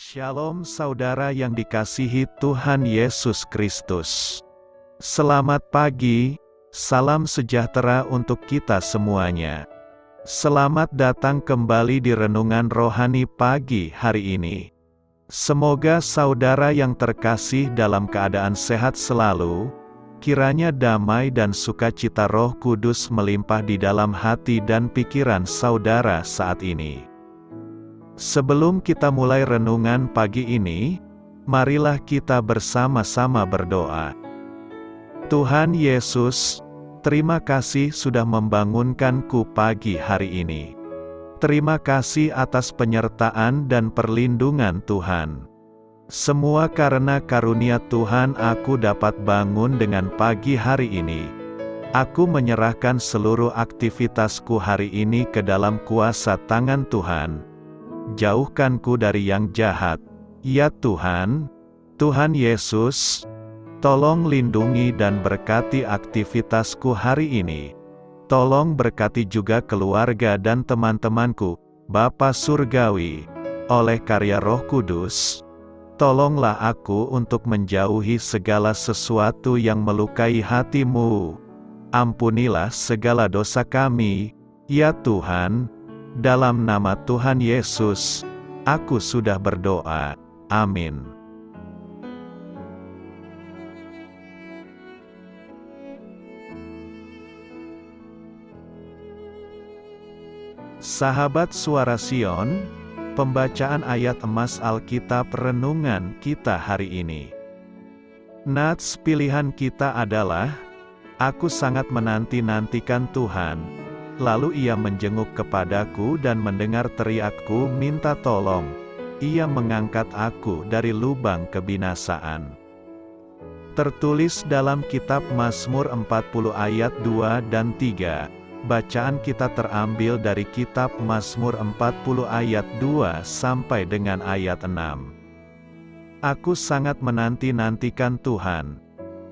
Shalom saudara yang dikasihi Tuhan Yesus Kristus. Selamat pagi, salam sejahtera untuk kita semuanya. Selamat datang kembali di Renungan Rohani pagi hari ini. Semoga saudara yang terkasih dalam keadaan sehat selalu, kiranya damai dan sukacita Roh Kudus melimpah di dalam hati dan pikiran saudara saat ini. Sebelum kita mulai renungan pagi ini, marilah kita bersama-sama berdoa. Tuhan Yesus, terima kasih sudah membangunkanku pagi hari ini. Terima kasih atas penyertaan dan perlindungan Tuhan. Semua karena karunia Tuhan aku dapat bangun dengan pagi hari ini. Aku menyerahkan seluruh aktivitasku hari ini ke dalam kuasa tangan Tuhan. Jauhkanku dari yang jahat, ya Tuhan. Tuhan Yesus, tolong lindungi dan berkati aktivitasku hari ini. Tolong berkati juga keluarga dan teman-temanku, Bapa Surgawi, oleh karya Roh Kudus. Tolonglah aku untuk menjauhi segala sesuatu yang melukai hati-Mu. Ampunilah segala dosa kami, ya Tuhan. Dalam nama Tuhan Yesus, aku sudah berdoa. Amin. Sahabat Suara Sion, pembacaan ayat emas Alkitab renungan kita hari ini. Nats pilihan kita adalah, aku sangat menanti-nantikan Tuhan. Lalu ia menjenguk kepadaku dan mendengar teriakku minta tolong. Ia mengangkat aku dari lubang kebinasaan. Tertulis dalam kitab Mazmur 40 ayat 2 dan 3. Bacaan kita terambil dari kitab Mazmur 40 ayat 2 sampai dengan ayat 6. Aku sangat menanti-nantikan Tuhan.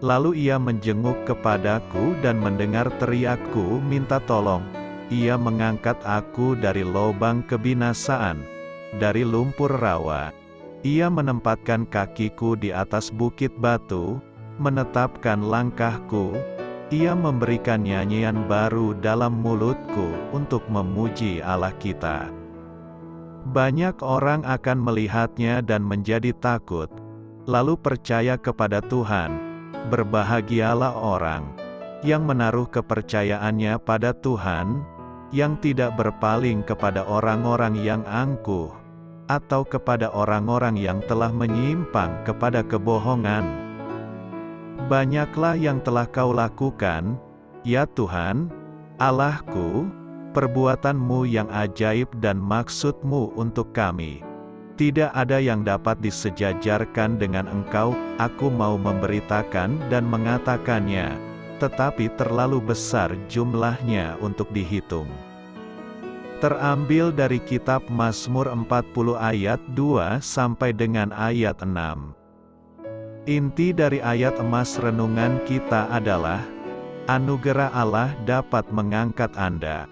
Lalu ia menjenguk kepadaku dan mendengar teriakku minta tolong. Ia mengangkat aku dari lubang kebinasaan, dari lumpur rawa. Ia menempatkan kakiku di atas bukit batu, menetapkan langkahku. Ia memberikan nyanyian baru dalam mulutku untuk memuji Allah kita. Banyak orang akan melihatnya dan menjadi takut, lalu percaya kepada Tuhan. Berbahagialah orang yang menaruh kepercayaannya pada Tuhan, yang tidak berpaling kepada orang-orang yang angkuh, atau kepada orang-orang yang telah menyimpang kepada kebohongan. Banyaklah yang telah Kau lakukan, ya Tuhan, Allahku, perbuatan-Mu yang ajaib dan maksud-Mu untuk kami. Tidak ada yang dapat disejajarkan dengan Engkau. Aku mau memberitakan dan mengatakannya, tetapi terlalu besar jumlahnya untuk dihitung. Terambil dari kitab Mazmur 40 ayat 2 sampai dengan ayat 6. Inti dari ayat emas renungan kita adalah, anugerah Allah dapat mengangkat Anda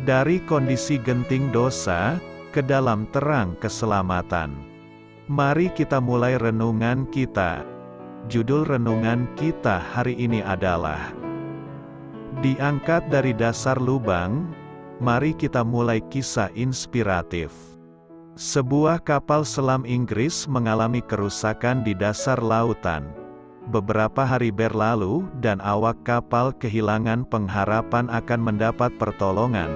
dari kondisi genting dosa ke dalam terang keselamatan. Mari kita mulai renungan kita. Judul renungan kita hari ini adalah Diangkat dari Dasar Lubang. Mari kita mulai kisah inspiratif. Sebuah kapal selam Inggris mengalami kerusakan di dasar lautan beberapa hari berlalu dan awak kapal kehilangan pengharapan akan mendapat pertolongan.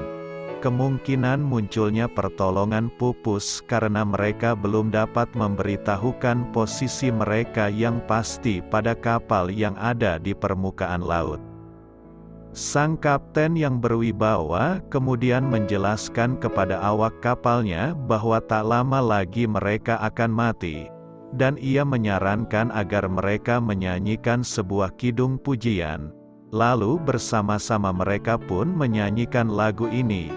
Kemungkinan munculnya pertolongan pupus karena mereka belum dapat memberitahukan posisi mereka yang pasti pada kapal yang ada di permukaan laut. Sang kapten yang berwibawa kemudian menjelaskan kepada awak kapalnya bahwa tak lama lagi mereka akan mati, dan ia menyarankan agar mereka menyanyikan sebuah kidung pujian. Lalu bersama-sama mereka pun menyanyikan lagu ini.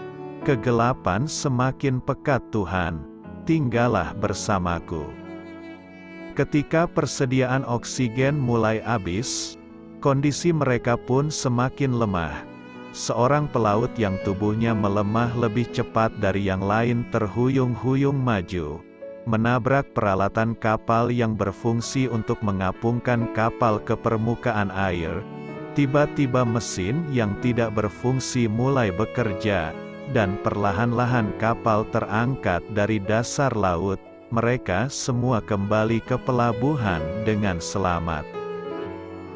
Kegelapan semakin pekat Tuhan, tinggallah bersamaku. Ketika persediaan oksigen mulai habis, kondisi mereka pun semakin lemah. Seorang pelaut yang tubuhnya melemah lebih cepat dari yang lain terhuyung-huyung maju. menabrak peralatan kapal yang berfungsi untuk mengapungkan kapal ke permukaan air. Tiba-tiba mesin yang tidak berfungsi mulai bekerja, dan perlahan-lahan kapal terangkat dari dasar laut. Mereka semua kembali ke pelabuhan dengan selamat.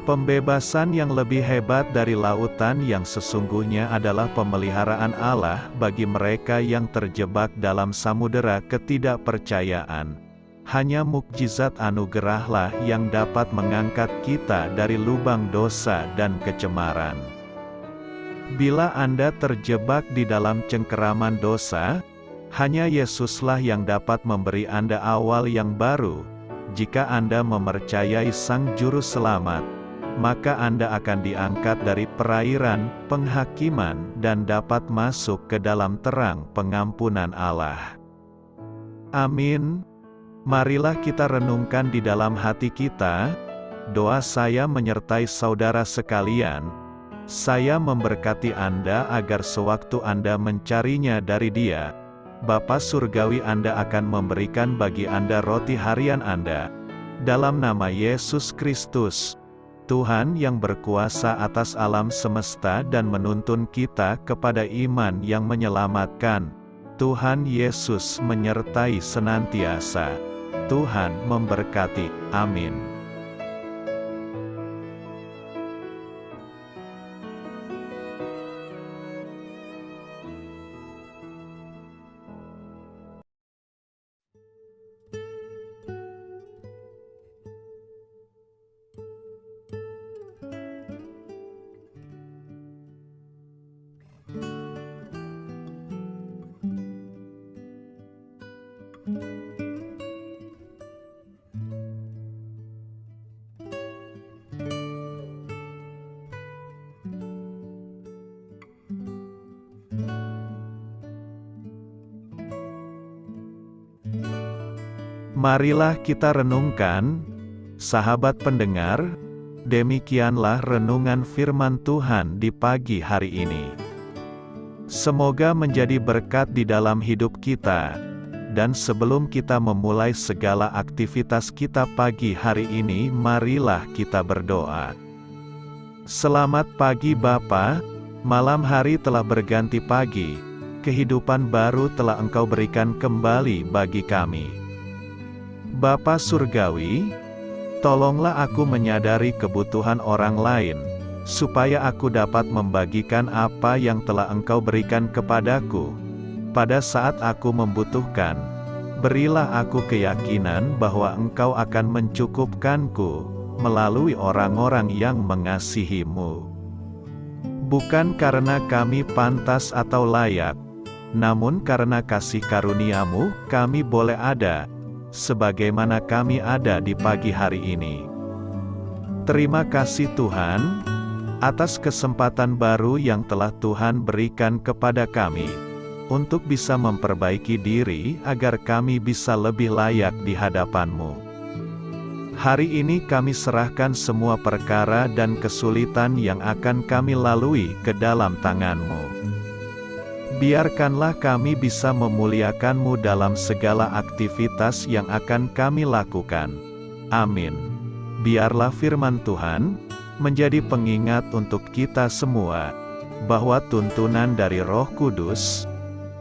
Pembebasan yang lebih hebat dari lautan yang sesungguhnya adalah pemeliharaan Allah bagi mereka yang terjebak dalam samudera ketidakpercayaan. Hanya mukjizat anugerahlah yang dapat mengangkat kita dari lubang dosa dan kecemaran. Bila Anda terjebak di dalam cengkeraman dosa, hanya Yesuslah yang dapat memberi Anda awal yang baru. Jika Anda mempercayai Sang Juru Selamat, maka Anda akan diangkat dari perairan penghakiman dan dapat masuk ke dalam terang pengampunan Allah. Amin. Marilah kita renungkan di dalam hati kita. Doa saya menyertai saudara sekalian. Saya memberkati Anda agar sewaktu Anda mencarinya dari Dia, Bapa Surgawi Anda akan memberikan bagi Anda roti harian Anda. Dalam nama Yesus Kristus, Tuhan yang berkuasa atas alam semesta dan menuntun kita kepada iman yang menyelamatkan, Tuhan Yesus menyertai senantiasa. Tuhan memberkati. Amin. Marilah kita renungkan, sahabat pendengar, demikianlah renungan firman Tuhan di pagi hari ini. Semoga menjadi berkat di dalam hidup kita, dan sebelum kita memulai segala aktivitas kita pagi hari ini, marilah kita berdoa. Selamat pagi Bapa, malam hari telah berganti pagi, kehidupan baru telah Engkau berikan kembali bagi kami. Bapa Surgawi, tolonglah aku menyadari kebutuhan orang lain, supaya aku dapat membagikan apa yang telah Engkau berikan kepadaku. Pada saat aku membutuhkan, berilah aku keyakinan bahwa Engkau akan mencukupkanku, melalui orang-orang yang mengasihi-Mu. Bukan karena kami pantas atau layak, namun karena kasih karunia-Mu, kami boleh ada, sebagaimana kami ada di pagi hari ini. Terima kasih Tuhan, atas kesempatan baru yang telah Tuhan berikan kepada kami, untuk bisa memperbaiki diri agar kami bisa lebih layak di hadapan-Mu. Hari ini kami serahkan semua perkara dan kesulitan yang akan kami lalui ke dalam tangan-Mu. Biarkanlah kami bisa memuliakan-Mu dalam segala aktivitas yang akan kami lakukan. Amin. Biarlah firman Tuhan menjadi pengingat untuk kita semua, bahwa tuntunan dari Roh Kudus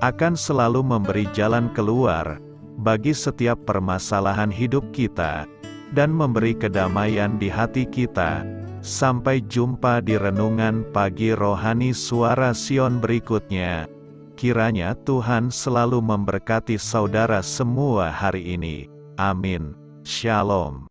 akan selalu memberi jalan keluar bagi setiap permasalahan hidup kita, dan memberi kedamaian di hati kita. Sampai jumpa di renungan pagi rohani Suara Sion berikutnya. Kiranya Tuhan selalu memberkati saudara semua hari ini. Amin. Shalom.